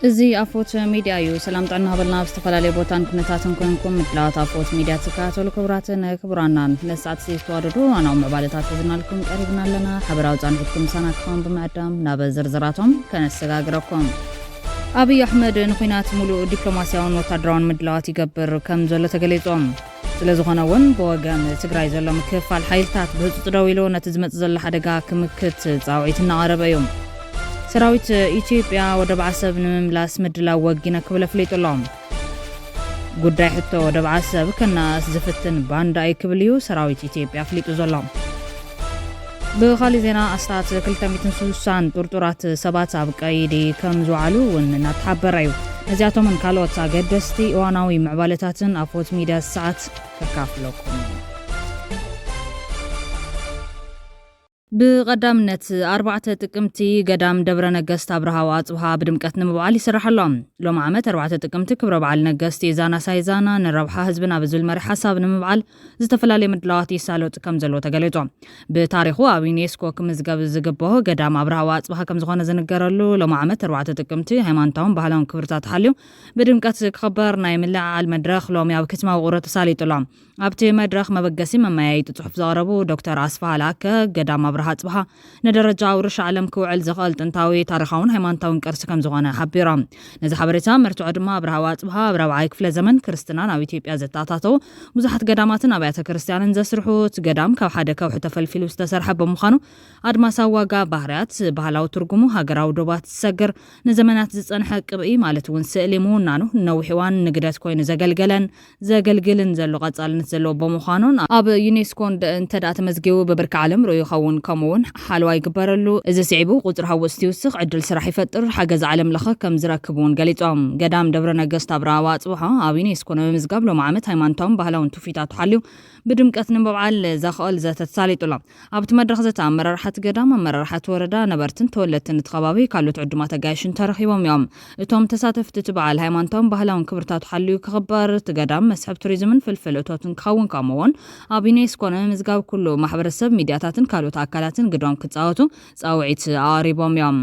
እዚ ኣፎት ሚድያ እዩ ሰላም ጣዕና ሃበልና ብዝተፈላለየ ቦታን ኩነታትን ኮይንኩም ምድላዋት ኣፎት ሚድያ ትከታተሉ ክቡራንን ነሳት ዝተዋደዱ ኣናው ምዕባለታት ዝናልኩም ቀሪብና ኣለና ሓበራዊ ጻንሒትኩም ሰናክኹም ብምዕዳም ናብ ዝርዝራቶም ከነሰጋግረኩም አብይ አሕመድ ንኹናት ሙሉእ ዲፕሎማሲያውን ወታደራውን ምድላዋት ይገብር ከም ዘሎ ተገሊጾም ስለዝኾነ እውን ብወገን ትግራይ ዘሎ ምክፍፋል ሓይልታት ብህፁፅ ደው ኢሉ ነቲ ዝመጽእ ዘሎ ሓደጋ ክምክት ጻውዒት እናቐረበ እዩ ሰራዊት ኢትዮጵያ ወደብ ዓሰብ ንምምላስ ምድላው ወጊነ ክብለ ፍሊጡሎም ጉዳይ ሕቶ ወደብ ዓሰብ ከናስ ዝፍትን ባንዳ ይክብል እዩ ሰራዊት ኢትዮጵያ ፍሊጡ ዘሎ ብኻሊ ዜና ኣስታት 260 ጡርጡራት ሰባት ኣብ ቀይዲ ከም ዝውዓሉ እውን እናተሓበረ እዩ ነዚኣቶምን ካልኦት ኣገደስቲ እዋናዊ ምዕባለታትን ኣፎት ሚድያ ሰዓት ከካፍለኩም بقدامنت 4 ጥቅምቲ ገዳም ደብረ ነገስት አብርሃው አጽብሃ በድምቀት ንምብዓል ይስራሕሎም ሎም ዓመት 4 ጥቅምቲ ክብረ በዓል ነገስት የዛና ሳይዛና ንረብሓ ህዝብና በዝል መሪ ሓሳብ ንምብዓል ዝተፈላልየ ምድላዋት ይሳለጥ ከም ዘሎ ተገሊጹ ብታሪኹ ኣብ ዩኔስኮ ክምዝገብ ዝግበኦ ገዳም አብርሃው አጽብሃ ከም ዝኾነ ዝነገረሉ ሎም ዓመት 4 ጥቅምቲ ሃይማኖታውን ባህላውን ክብርታት ሓልዩ በድምቀት ክኽበር ናይ ምልዓል መድረኽ ሎም ያብ ከተማ ውቅሮ ተሳሊጡሎም ኣብቲ መድረኽ መበገሲ መማያየጢ ጽሑፍ ዘቕረቡ ዶክተር ኣስፋላከ ገዳም አብርሃ ጽብሃ ነደረጃ ውርሻ ዓለም ክውዕል ዝኽእል ጥንታዊ ታሪኻውን ሃይማኖታውን ቅርሲ ከም ዝኾነ ሓቢሮም ነዚ ሓበሬታ መርትዖ ድማ አብርሃው አጽብሃ ኣብ 4ይ ክፍለ ዘመን ክርስትና ናብ ኢትዮጵያ ዘተኣታተው ብዙሓት ገዳማትን ኣብያተ ክርስቲያንን ዘስርሑ ገዳም ካብ ሓደ ከውሒ ተፈልፊሉ ዝተሰርሐ ብምዃኑ ኣድማሳዊ ዋጋ ባህርያት ባህላዊ ትርጉሙ ሃገራዊ ዶባት ዝሰግር ንዘመናት ዝጸንሐ ቅብኢ ማለት እውን ስእሊ ምውናኑ ነዊሕ እዋን ንግደት ኮይኑ ዘገልግልን ዘሎ ቀጻልነት ዘሎ ብምዃኑን ኣብ ዩኔስኮ እንተዳ ተመዝጊቡ በብርካ ዓለም ርኡ ይኸውን ከምኡውን ሓልዋ ይግበረሉ እዚ ስዒቡ ቁፅሪ ሃወስቲ ይውስኽ ዕድል ስራሕ ይፈጥር ሓገዝ ዓለም ለኸ ከም ዝረክቡ እውን ገሊጾም ገዳም ደብረ ነገስት አብርሃው አጽብሃ ኣብ ዩኔስኮ ንምዝጋብ ሎም ዓመት ሃይማኖታውን ባህላውን ትውፊታት ሓልዩ ብድምቀት ንምብዓል ዘኽእል ዘተሳሊጡሎም ኣብቲ መድረኽ ዘታ ኣመራርሓት ገዳም ኣመራርሓት ወረዳ ነበርትን ተወለድትን እትኸባቢ ካልኦት ዕዱማት ኣጋይሽን ተረኺቦም እዮም እቶም ተሳተፍቲ እቲ በዓል ሃይማኖታውን ባህላውን ክብርታት ሓልዩ ክኽበር እቲ ገዳም መስሕብ ቱሪዝምን ፍልፍል እቶትን ክኸውን ከምኡውን ኣብ ዩኔስኮ ንምዝጋብ ኩሉ ማሕበረሰብ ሚድያታትን ካልኦት ኣካላትን ግዶም ክጻወቱ ጻውዒት ኣቕሪቦም እዮም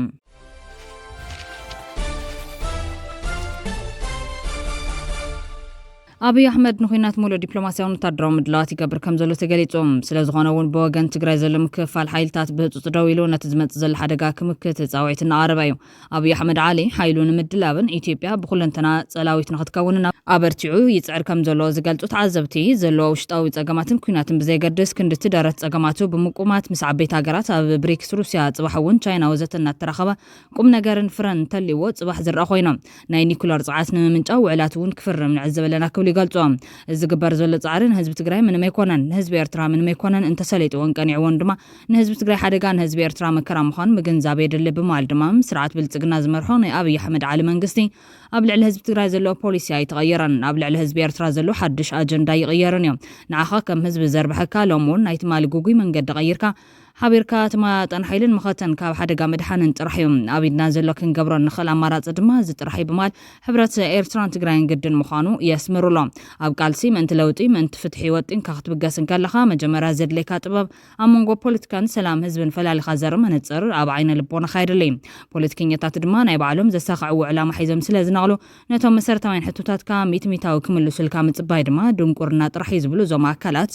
አብይ አሕመድ ንኹናት ሙሉእ ዲፕሎማሲያውን ወታደራውን ምድላዋት ይገብር ከም ዘሎ ተገሊጾም ስለዝኾነ እውን ብወገን ትግራይ ዘሎ ምክፍፋል ሓይልታት ብህፁፅ ደው ኢሉ ነቲ ዝመጽእ ዘሎ ሓደጋ ክምክት ጻውዒት እናቐረበ እዩ አብይ አሕመድ ዓሊ ሓይሉ ንምድላብን ኢትዮጵያ ብኹለንተና ጸላዊት ንኽትከውንን ኣበርቲዑ ይጽዕር ከም ዘሎ ዝገልጹ ተዓዘብቲ ዘለዎ ውሽጣዊ ጸገማትን ኩናትን ብዘይገድስ ክንዲ ትደረት ጸገማቱ ብምቁማት ምስ ዓበይቲ ሃገራት ኣብ ብሪክስ ሩስያ ጽባሕ እውን ቻይና ወዘተ እናተራኸበ ቁም ነገርን ፍረን ተልይዎ ጽባሕ ዝረአ ኮይኖም ናይ ኒኩለር ጽዓት ንምምንጫው ውዕላት እውን ክፍርም ንዕዘብ ኣለና ክብሉ ይገልጾም እዚ ግበር ዘሎ ጻዕሪ ንህዝቢ ትግራይ ምንም ኣይኮነን ንህዝቢ ኤርትራ ምንም ኣይኮነን እንተሰለይጥዎን ቀኒዕዎን ድማ ንህዝቢ ትግራይ ሓደጋ ንህዝቢ ኤርትራ መከራ ምዃኑ ምግንዛብ የድሊ በማል ድማ ስርዓት ብልጽግና ዝመርሖ ናይ አብይ አሕመድ ዓሊ መንግስቲ ኣብ ልዕሊ ህዝቢ ትግራይ ዘሎ ፖሊሲ ኣይተቐየረን ኣብ ልዕሊ ህዝቢ ኤርትራ ዘሎ ሓድሽ ኣጀንዳ ይቕየርን እዮም ንዓኻ ከም ህዝቢ ዘርብሐካ ሎም እውን ናይ ትማሊ ጉጉይ መንገዲ ቀይርካ ሓቢርካ ተማጠን ሓይልን መኸተን ካብ ሓደጋ መድሓንን ጥራሕ እዮም ኣብድና ዘሎ ክንገብሮ ንኽእል ኣማራፂ ድማ ዝጥራሕ በማል ሕብረት ኤርትራን ትግራይን ግድን ምዃኑ የስምሩሎም ኣብ ቃልሲ ምእንቲ ለውጢ ምእንቲ ፍትሒ ወጢን ክትብገስን ከለኻ መጀመርያ ዘድለይካ ጥበብ ኣብ መንጎ ፖለቲካን ሰላም ህዝብን ፈላሊኻ ዘርኢ መነፅር ኣብ ዓይነ ልቦናኻ የድለይ ፖለቲከኛታት ድማ ናይ ባዕሎም ዘሳኽዕዎ ዕላማ ሒዞም ስለ ዝነቕሉ ነቶም መሰረታውያን ሕቶታትካ ሚትሚታዊ ክምልሱልካ ምጽባይ ድማ ድንቁርና ጥራሕ እዩ ዝብሉ እዞም ኣካላት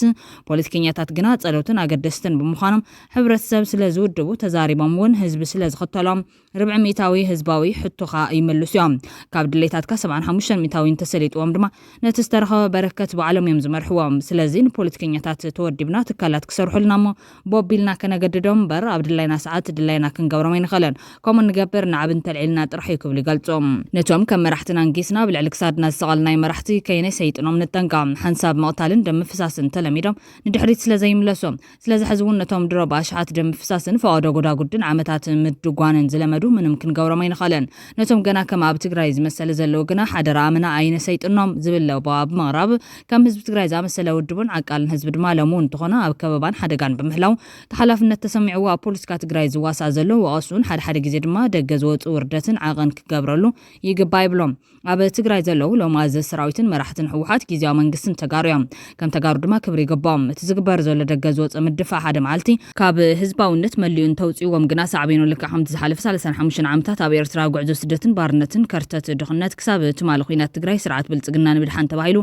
ፖለቲከኛታት ግና ጸሎትን ኣገደስትን ብምዃኖም ሕብረተሰብ ስለ ዝውድቡ ተዛሪቦም እውን ህዝቢ ስለ ዝኽተሎም ርብዒ ሚእታዊ ህዝባዊ ሕቶኻ ይመልሱ እዮም ካብ ድሌታትካ 75 ሚእታዊ ተሰሊጥዎም ድማ ነቲ ዝተረኸበ በረከት ብዓለም እዮም ዝመርሕዎም ስለዚ ንፖለቲከኛታት ተወዲብና ትካላት ክሰርሑልና እሞ ቦቢልና ከነገድዶም በር ኣብ ድላይና ሰዓት ድላይና ክንገብሮም ኣይንኽእልን ከምኡ ንገብር ንዓብን ተልዒልና ጥራሕ እዩ ክብሉ ይገልጾም ነቶም ከም መራሕትና እንጊስና ብልዕሊ ክሳድና ዝሰቐልናይ መራሕቲ ከይነይ ሰይጥኖም ንጠንቀቕ ሓንሳብ መቕታልን ደም ምፍሳስን ተለሚዶም ንድሕሪት ስለ ዘይምለሶም ስለዚ ሕዚ እውን ነቶም ድሮ ባሽዓት ደም ምፍሳስን ፈዋዶ ጎዳጉድን ዓመታት ምድጓንን ዝለመዱ ምንም ክንገብሮም ኣይንኽእልን ነቶም ገና ከም ኣብ ትግራይ ዝመሰለ ዘለዎ ግና ሓደራ ኣምና ኣይነ ሰይጥኖም ዝብለው ኣብ ምቕራብ ከም ህዝቢ ትግራይ ዝኣመሰለ ውድቡን ዓቃልን ህዝቢ ድማ ለሙ እንትኾነ ኣብ ከበባን ሓደጋን ብምህላው ተሓላፍነት ተሰሚዕዎ ኣብ ፖለቲካ ትግራይ ዝዋሳእ ዘሎ ወቐሱን ሓደ ግዜ ድማ ደገ ዝወፁ ውርደትን ዓቐን ክገብረሉ ይግባእ ይብሎም ኣብ ትግራይ ዘለው ሎማዝ ሰራዊትን መራሕትን ህወሓት ጊዜያዊ መንግስትን ተጋሩ እዮም ከም ተጋሩ ድማ ክብሪ ይግባኦም እቲ ዝግበር ዘሎ ደገ ዝወፀ ምድፋዕ ሓደ መዓልቲ ካብ ካብ ህዝባውነት መሊኡን ተውፅዎም ግና ሳዕቤኑ ልክዓም ዝሓለፈ 35 ዓመታት ኣብ ኤርትራ ጉዕዞ ስደትን ባርነትን ከርተት ድኽነት ክሳብ ትማል ኩናት ትግራይ ስርዓት ብልጽግና ንብድሓን ተባሂሉ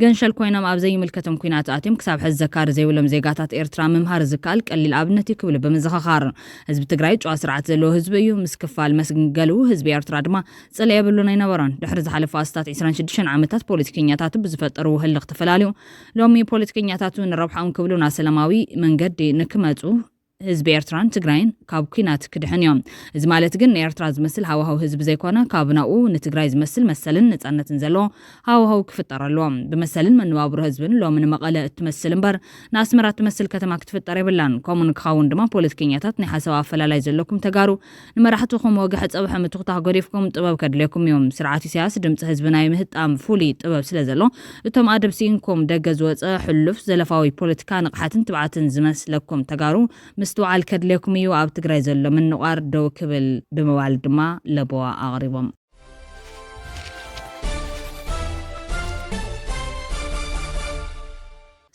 ገንሸል ኮይኖም ኣብ ዘይምልከቶም ኩናት ኣትዮም ክሳብ ሕዚ ዘካር ዘይብሎም ዜጋታት ኤርትራ ምምሃር ዝከኣል ቀሊል ኣብነት ይክብሉ በመዘኻኻር ህዝቢ ትግራይ ጨዋ ስርዓት ዘለዎ ህዝቢ እዩ ምስ ክፋል መስገንገሉ ህዝቢ ኤርትራ ድማ ጸለ የብሉን ኣይነበረን ድሕሪ ዝሓለፈ ኣስታት 26 ዓመታት ፖለቲከኛታት ብዝፈጠሩ ህልኽ ተፈላለዩ ሎሚ ፖለቲከኛታቱ ንረብሓውን ክብሉና ሰላማዊ መንገዲ ንክመጹ ህዝቢ ኤርትራን ትግራይን ካብ ኩናት ክድሕንዮም እዚ ማለት ግን ኤርትራ ዝመስል ሃዋሃው ህዝቢ ዘይኮነ ካብናኡ ንትግራይ ዝመስል መሰልን ነጻነትን ዘሎ ሃዋሃው ክፍጠር ኣሎ ብመሰልን መንባብሮ ህዝብን ሎሚ ንመቐለ እትመስል እምበር ንኣስመራ እትመስል ከተማ ክትፍጠር የብላን ከምኡን ክኸውን ድማ ፖለቲከኛታት ናይ ሓሳብ ኣፈላላይ ዘለኩም ተጋሩ ንመራሕትኩም ወግሕ ፀብሐ ምትኽታህ ገዲፍኩም ጥበብ ከድለኩም እዮም ስርዓት ኢሳያስ ድምፂ ህዝቢ ናይ ምህጣም ፍሉይ ጥበብ ስለ ዘሎ እቶም ኣደብሲንኩም ደገ ዝወፀ ሕሉፍ ዘለፋዊ ፖለቲካ ንቕሓትን ትብዓትን ዝመስለኩም ተጋሩ مستوعل كدلكم يو أب تجري زلوا من نقار دو كبل بموالد ما لبوا أغربهم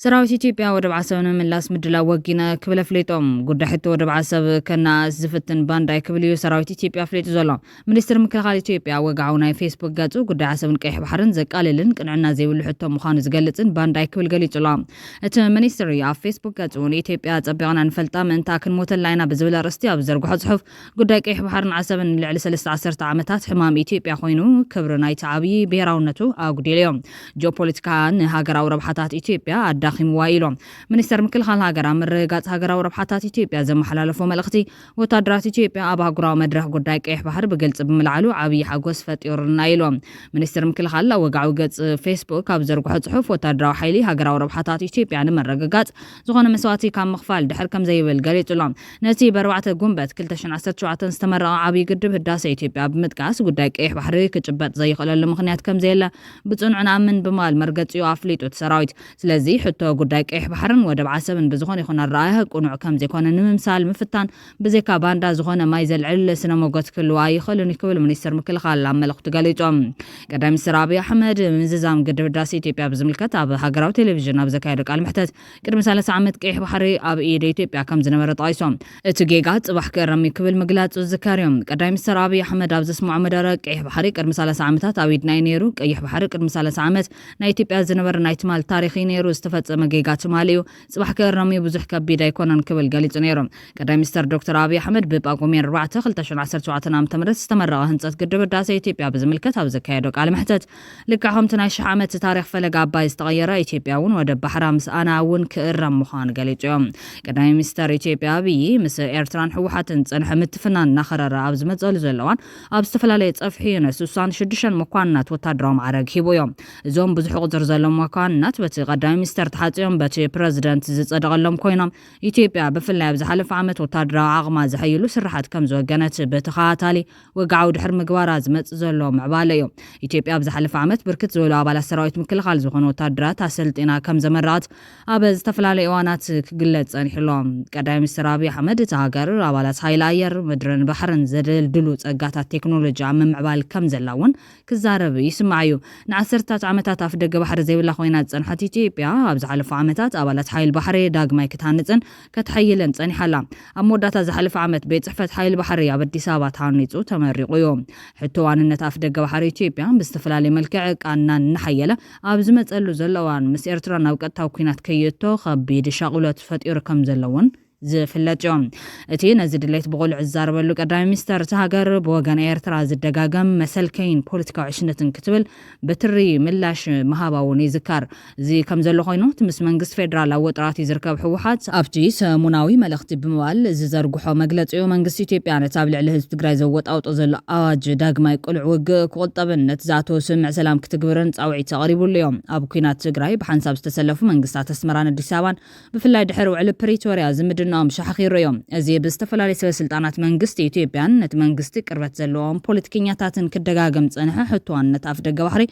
سراوي إثيوبيا ودب عسبنا من لاس مدلا وجينا كبل فليتهم قد حتى ودب عسب كنا زفتن بانداي كبليو سراوي إثيوبيا فليت زلا منستر مكلخال إثيوبيا وقعونا فيسبوك جاتو قد عسبن كيح بحرن زك قاللن كنا زي ولو حتى مخانز قالتن بانداي كبل قالي زلا ات منستري على فيسبوك جاتو إثيوبيا تبعنا نفلتا من تاكن موت اللاينا بزبل رستي أبزر قحط صحف قد كيح بحرن عسبن اللي على 13 عامات حمام إثيوبيا خوينو كبرنا يتعبي بيراونتو أقول اليوم جيوبوليتيكان هاجر أو ربحات إثيوبيا موائلهم منستر مكلخال هاجر أمر قات هاجر وربحات إثيوبيا زم حلالفهم الأختي وتدرات إثيوبيا أبها قرا مدرح قدايك إح بحر بقلت بملعلو عبي حقوس فتيور نايلهم منستر مكلخال لو وقعوا قات فيسبوك أبزر قحط صحف وتدرا حيلي هاجر وربحات إثيوبيا نمر قات زغنا مسواتي كان مخفال دحر كم زي بالقريت لهم نتي بروعة جنبت كلتشن عسات شوعة استمر عبي قدب هداسة إثيوبيا بمتكاس قدايك إح بحر كجبت زي خلال المخنيات كم زي لا بتصنع من بمال مرقت يوافليت وتسراويت سلزي حتى قدايك إح بحرن ودب عسبن بزغون يخون الرأيها قنوع كم زي كون نمثال مفتان بزيكا باندا زغون ما يزل عل سنة موقت كل واي خلون يكبل منيستر مكل خال لما لقت قاليتهم قدام السرابي أحمد من ززام قدر دراسي تيبيا بزم الكتاب هاقراو تلفزيون أبزكايرك المحتاج قدر مسالة سعمت كيح بحري أب إيدي تيبيا كم زنمرت عيسوم اتجيقات بحكي رمي كبل مقلات وزكاريوم قدام السرابي أحمد أبز اسمه عمدارك كيح بحري قدر مسالة سعمتات أويد ناينيرو كيح بحري قدر مسالة سعمت ناي تيبيا زنمر نايتمال تاريخي نيرو استفاد مجيقات ماليو صباح كرامي بزح كبيد يكونن كبل قاليت نيرم قدام مستر دكتور أبي أحمد بباقومين 4 خلتشن 10 عام تمرت استمر هنصت قدر بداسة إثيوبيا بزملكت أو زكايدوك على محتاج لكهم تناش عامة تاريخ فلق عبايز تغير إثيوبيا ون ودب بحرامس أنا ون كرم مخان قاليت يوم قدام مستر إثيوبيا بي مس إيرتران حوحات نصنح متفنان نخرر أبز متزل زلوان أبز تفلاليت أفحين سوسان شدشن مقانات وتدرام عرق هيبو يوم زوم بزح قدر زلم مقانات بتي قدام مستر تحاتيهم بتي بريزيدنت زصدقلهم كوينم إثيوبيا بفلاي بزحلف عامت وتدرا عقما زحيلو سرحات كم زوجنت بتخاتالي وقعوا دحر مقبارات زمت زلهم عباليو إثيوبيا بزحلف عامت بركت زولو عبال السراويت مكل خال زخون وتدرا تاسلتنا كم زمرات أبز تفلالي وانات كقلت أنحلهم قدام السرابي حمد تهاجر عبالات هايلاير مدرن بحرن زدل دلوت أقاتا تكنولوجيا من عبال كم زلاون كزارب يسمعيو نعسرتات عامتات أفدق بحر زي ولا خوينات زنحت إثيوبيا بزحلف عامتات أبالات حيل بحري داق ماي كتهانتن كتحيلن صني حلا أموداتا زحلف عامت بيت صحفة حيل بحري عبدي سابات هانيتو تمرقو يوم حتى وان النتاف دق بحري إثيوبيا باستفلالي ملكعك أننا نحيلة أبزمت قالو زلوان مس إرتران أوقات توكينات كيتو خبي دي شاغولات فتير كم زلوان زفلتهم اتي نزد ليت بقول عزار بلو قدام مستر تهاجر بوغان إيرترا زدقاقم مسلكين بوليتيكا عشنتن كتبل بتري ملاش مهاباوني ذكر زي كم زلو خوينو تمس منقص فيدرال أو طراتي زركب حوحات أبتي سمناوي ملختي بموال زرقحو مقلت ايو منقص إثيوبيا نتابع على حزب تقراي زوت أو تظل آج داق ما يقول عوق كوطبن نتزاتو سمع سلام كتقبرن أوعي تقريبو اليوم أبو كينات تقراي بحنساب استسلفو منقصات اسمران الدساوان بفلاي دحرو على بريتوريا زمدن نام شحخير يوم أزي بستفلالي سلطانات منقستي إثيوبيا نت منقستي قربت زلوهم بوليتيكينياتاتن كدقاقم تصنحه حتوان نتاف دقا بحري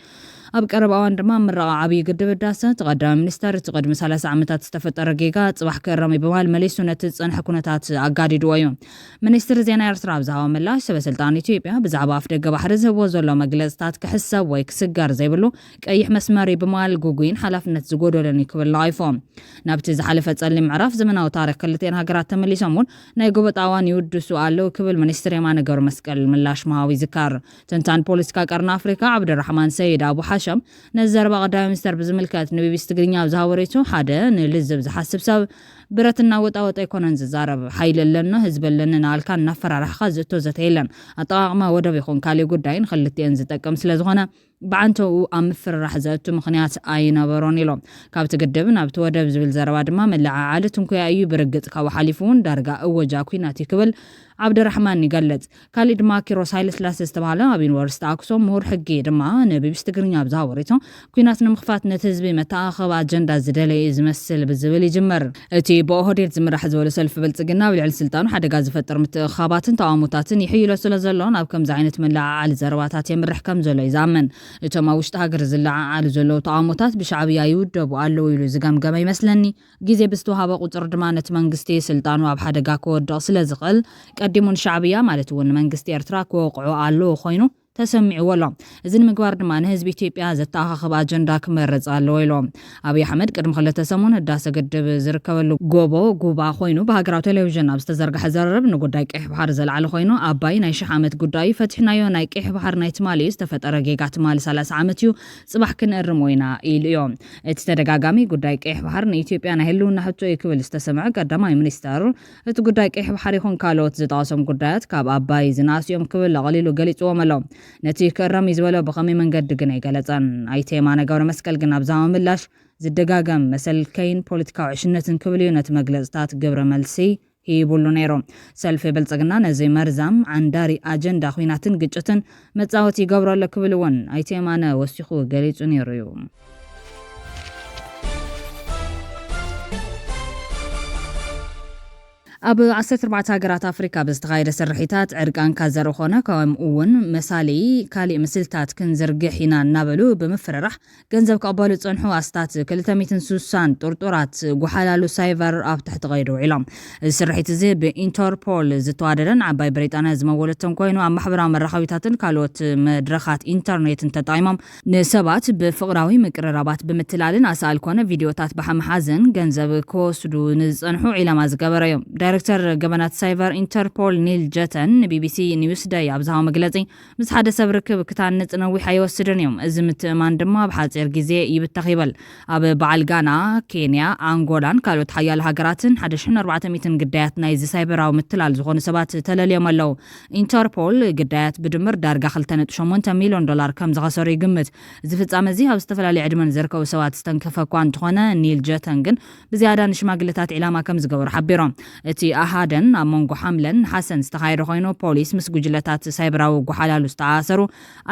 ኣብ ቀረባ እዋን ድማ ምረቓ ዓብዪ ግድብ ህዳሴ ተቐዳሚ ሚኒስተር እቲ ቅድሚ 30 ዓመታት ዝተፈጠረ ጌጋ ጽባሕ ክእረም ብምባል መሊሱ ነቲ ዝጸንሐ ኩነታት ኣጋዲድዎ እዩ። ሚኒስትር ዜና ኤርትራ ብዛዕባ ምላሽ ሰበስልጣን ኢትዮጵያ ብዛዕባ ኣፍ ደገ ባሕሪ ዝህብዎ ዘሎ መግለጽታት ክሕሰብ ወይ ክስጋር ዘይብሉ ቀይሕ መስመር ብምባል ጉጉይን ሓላፍነት ዝጎደሎን ክብል ነቒፎም። ናብቲ ዝሓለፈ ጸሊም ምዕራፍ ዘመናዊ ታሪኽ ክልተን ሃገራት ተመሊሶም እውን ናይ ጎበጥ ኣዋን ይውድሱ ኣለዉ ክብል ሚኒስትር የማነ ገብረ መስቀል ምላሽ መሃቡ ይዝካር። ተንታን ፖለቲካ ቀርኒ ኣፍሪካ ዓብድራሕማን ሰይድ ኣቡ ሓሸም ነዘረባ ቀዳሚ ሚኒስተር ብዝምልከት ንቢቢሲ ትግርኛ ብዝሃቦ ሬቱ ሓደ ንልዝብ ዝሓስብ ሰብ ብረትና ወጣወጣ ኣይኮነን ዝዛረብ ሓይሊ ኣለና ህዝቢ ኣለና ናልካ እናፈራርሕኻ ዝእቶ ዘተየለን ኣጠቓቕማ ወደብ ይኹን ካልእ ጉዳይ ንኽልቲአን ዝጠቅም ስለዝኾነ ብዓንተኡ ኣብ ምፍርራሕ ዘእቱ ምኽንያት ኣይነበሮን ኢሎም። ካብቲ ግድብ ናብቲ ወደብ ዝብል ዘረባ ድማ መለዓዓሊ ትንኩያ እዩ ብርግጽ ካብኡ ሓሊፉ እውን ዳርጋ እወጃ ኩናት ክብል ዓብድራሕማን ይገልጽ። ካልእ ድማ ኪሮስ ሃይለስላሴ ዝተባሃለ ኣብ ዩኒቨርሲቲ ኣክሱም ምሁር ሕጊ ድማ ንቢቢሲ ትግርኛ ብዝሃቦ ሬቱ ኩናት ንምኽፋት ነቲ ህዝቢ መተኣኸብ ኣጀንዳ ዝደለየ ዝመስል ብዝብል ይጅመር። እቲ ብኦህዴድ ዝምራሕ ዝበለ ሰልፊ ብልጽግና ኣብ ልዕሊ ስልጣኑ ሓደጋ ዝፈጥር ምትእኽኻባትን ተቃውሞታትን ይሕይሎ ስለ ዘሎ ናብ ከምዚ ዓይነት መለዓዓሊ ዘረባታት የምርሕ ከም ዘሎ ይዛመን። እቶም ኣብ ውሽጢ ሃገር ዝለዓዓሉ ዘለዉ ተቃውሞታት ብሻዕብያ ይውደቡ ኣለዉ ኢሉ ዝገምገመ ይመስለኒ። ግዜ ብዝተዋሃበ ቁፅር ድማ ነቲ መንግስቲ ስልጣኑ ኣብ ሓደጋ ክወድቕ ስለ ዝኽእል ቀዲሙን ሻዕብያ ማለት እውን መንግስቲ ኤርትራ ክወቅዑ ኣለዎ ኮይኑ ተሰሚዕዎ ኣሎ። እዚ ንምግባር ድማ ንህዝቢ ኢትዮጵያ ዘተኣኻኽብ ኣጀንዳ ክመርጽ ኣለዎ ኢሎም። ኣብይ ኣሕመድ ቅድሚ 2 ሰሙን ህዳሴ ግድብ ዝርከበሉ ጎቦ ጉባ ኮይኑ ብሃገራዊ ቴሌቪዥን ኣብ ዝተዘርግሐ ዘረብ ንጉዳይ ቀይሕ ባሕሪ ዘለዓለ ኮይኑ ኣባይ ናይ 1000 ዓመት ጉዳይ ፈትሕናዮ ናይ ቀይሕ ባሕሪ ናይ ትማሊ ዝተፈጠረ ጌጋ ትማሊ 30 ዓመት እዩ ጽባሕ ክንእርም ወይና ኢሉ እዮም። እቲ ተደጋጋሚ ጉዳይ ቀይሕ ባሕሪ ንኢትዮጵያ ናይ ህልውና ሕቶ ክብል ዝተሰምዐ ቀዳማይ ሚኒስተር እቲ ጉዳይ ቀይሕ ባሕሪ ይኹን ካልኦት ዝጠቐሶም ጉዳያት ካብ ኣባይ ዝናስዮም ክብል ኣቐሊሉ ገሊጽዎም ኣሎ። ነቲ ክእረም ዝበሎ ብኸመይ መንገዲ ግን ኣይገለጸን። ኣይተ የማነ ገብረ መስቀል ግን ኣብዛ ምላሽ ዝደጋገም መሰልከይን ፖለቲካዊ ዕሽነትን ክብል እዩ ነቲ መግለጽታት ግብረ መልሲ ይብሉ ነይሮም። ሰልፊ ብልጽግና ነዚ መርዛም ዓንዳሪ ኣጀንዳ ኩናትን ግጭትን መጻወቲ ይገብሮ ኣሎ ክብል እውን ኣይተ የማነ ወሲኹ ገሊጹ ነይሩ እዩ። ኣብ 14 ሃገራት ኣፍሪካ ብዝተኻየደ ስርሒታት ዕርቃን ካዘርኡ ኾነ ከምኡ እውን መሳሊ ካልእ ምስልታት ክንዝርግሕ ኢና እናበሉ ብምፍርራሕ ገንዘብ ክቕበሉ ዝጸንሑ ኣስታት 260 ጡርጡራት ጓሓላሉ ሳይበር ኣብ ትሕቲ ቀይዲ ውዒሎም። እዚ ስርሒት እዚ ብኢንተርፖል ዝተዋደደን ዓባይ ብሪጣንያ ዝመወለቶም ኮይኑ ኣብ ማሕበራዊ መራኸቢታትን ካልኦት መድረኻት ኢንተርኔትን ተጠቒሞም ንሰባት ብፍቕራዊ ምቅርራባት ብምትላልን ኣሳኣል ኮነ ቪድዮታት ብሓመሓዝን ገንዘብ ክወስዱ ንዝጸንሑ ዒላማ ዝገበረ እዮም። ዳይሬክተር ገበናት ሳይበር ኢንተርፖል ኒል ጀተን ንቢቢሲ ኒውስ ዳይ ኣብ ዝሃቦ መግለጺ ምስ ሓደ ሰብ ርክብ ክታንጽ ነዊሕ ኣይወስድን እዮም። እዚ ምትእማን ድማ ብሓፂር ግዜ ይብተኽ ይበል። ኣብ በዓል ጋና፣ ኬንያ፣ አንጎላን ካልኦት ሓያሎ ሃገራትን 1400 ግዳያት ናይዚ ሳይበራዊ ምትላል ዝኾኑ ሰባት ተለልዮም ኣለዉ። ኢንተርፖል ግዳያት ብድምር ዳርጋ 2.8 ሚልዮን ዶላር ከም ዝኸሰሩ ይግምት። እዚ ፍጻመ እዚ ኣብ ዝተፈላለየ ዕድመን ዝርከቡ ሰባት ዝተንከፈ እኳ እንተኾነ ኒል ጀተን ግን ብዝያዳ ንሽማግለታት ዒላማ ከም ዝገበሩ ሓቢሮም። እቲ ኣሃደን ኣብ መንጎ ሓምለን ሓሰን ዝተኻየደ ኮይኑ ፖሊስ ምስ ጉጅለታት ሳይበራዊ ጓሓላሉ ዝተኣሰሩ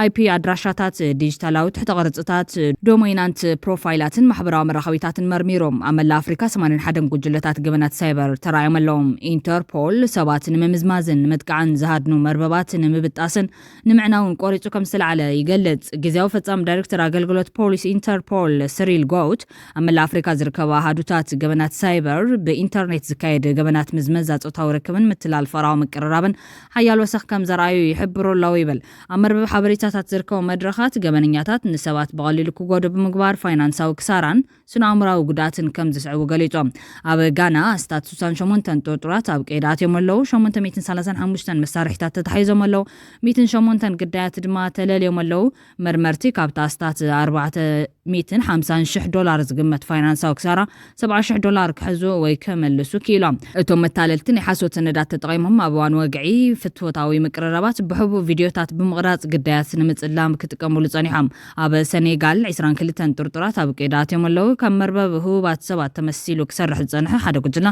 አይፒ ኣድራሻታት ዲጂታላዊ ትሕተ ቅርጽታት ዶሜናንት ፕሮፋይላትን ማሕበራዊ መራኸቢታትን መርሚሮም ኣብ መላ ኣፍሪካ 81 ጉጅለታት ገበናት ሳይበር ተራእዮም ኣለዎም። ኢንተርፖል ሰባት ንምምዝማዝን ንምጥቃዕን ዝሃድኑ መርበባት ንምብጣስን ንምዕናውን ቆሪጹ ከም ዝተለዓለ ይገልጽ። ግዜያዊ ፈጻሚ ዳይሬክተር ኣገልግሎት ፖሊስ ኢንተርፖል ስሪል ጎውት ኣብ መላ ኣፍሪካ ዝርከቡ ኣሃዱታት ገበናት ሳይበር ብኢንተርኔት ዝካየድ ገበናት ምዝመዛ ጾታዊ ርክብን ምትላል ፈራዊ ምቅርራብን ሓያል ወሰኽ ከም ዘርኣዩ ይሕብሩ ኣለዉ ይብል። ኣብ መርበብ ሓበሬታታት ዝርከቡ መድረኻት ገበነኛታት ንሰባት ብቐሊሉ ክጎዱ ብምግባር ፋይናንሳዊ ክሳራን ስነ-ኣእምራዊ ጉድኣትን ከም ዝስዕቡ ገሊጾም። ኣብ ጋና ኣስታት 68 ጡርጡራት ኣብ ቀይዲ ኣትዮም ኣለዉ። 835 መሳርሒታት ተታሒዞም ኣለዉ። 108 ግዳያት ድማ ተለልዮም ኣለዉ። መርመርቲ ካብቲ ኣስታት $450,000 ዝግመት ፋይናንሳዊ ክሳራ $70,000 ክሕዙ ወይ ከመልሱ ክኢሎም። እቶም መታለልቲ ናይ ሓሶት ሰነዳት ተጠቒሞም ኣብ እዋን ወግዒ ፍትወታዊ ምቅርራባት ብሕቡብ ቪድዮታት ብምቕራጽ ግዳያት ንምጽላም ክጥቀሙሉ ጸኒሖም። ኣብ ሰኔጋል 22 ጡርጡራት ኣብ ቀይዲ ኣትዮም ኣለዉ። ካብ መርበብ ህቡባት ሰባት ተመሲሉ ክሰርሕ ዝጸንሐ ሓደ ጉጅለ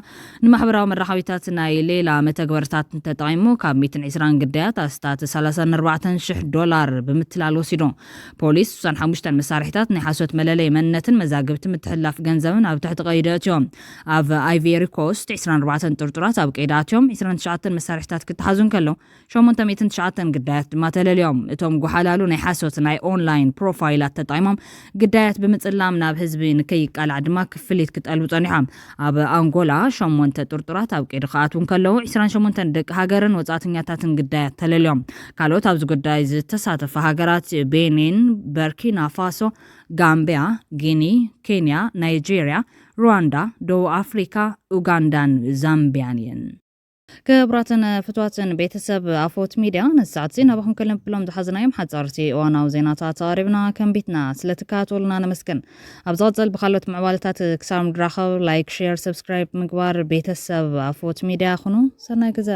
ንማሕበራዊ መራኸቢታት ናይ ሌላ መተግበርታት ተጠቒሙ ካብ 120 ግዳያት ኣስታት $34,000 ብምትላል ወሲዱ። ፖሊስ 65 መሳርሒታት ናይ ሓሶት ካልኦት መለለይ መንነትን መዛግብቲ ምትሕላፍ ገንዘብን ኣብ ትሕቲ ቀይዳትዮም ኣብ አይቬሪ ኮስት 24 ጥርጡራት ኣብ ቀይዳትዮም 29 መሳርሕታት ክትሓዙን ከለው 809 ግዳያት ድማ ተለልዮም እቶም ጉሓላሉ ናይ ሓሶት ናይ ኦንላይን ፕሮፋይላት ተጣይሞም ግዳያት ብምጽላም ናብ ህዝቢ ንከይቃልዕ ድማ ክፍሊት ክጠልቡ ጸኒሖም ኣብ አንጎላ 8 ጥርጡራት ኣብ ቀይዲ ከኣትውን ከለው 28 ደቂ ሃገርን ወጻእተኛታትን ግዳያት ተለልዮም ካልኦት ኣብዚ ጉዳይ ዝተሳተፈ ሃገራት ቤኒን በርኪና ፋሶ ጋምቢያ ጊኒ ኬንያ ናይጄሪያ ሩዋንዳ ደቡብ አፍሪካ ኡጋንዳን ዛምቢያን እየን ክብራትን ፍትዋትን ቤተሰብ አፎት ሚዲያ ነሳዓት ዜና ባኹም ከለም ብሎም ዝሓዝናዮም ሓፃርቲ እዋናዊ ዜናታት ኣቅሪብና ከምቢትና ስለተካታተሉና ነመስግን ኣብ ዝቕፅል ብካልኦት ምዕባለታት ክሳብ ንራኸብ ላይክ ሼር ሰብስክራይብ ምግባር ቤተሰብ አፎት ሚዲያኹኑ ሰናይ ግዜ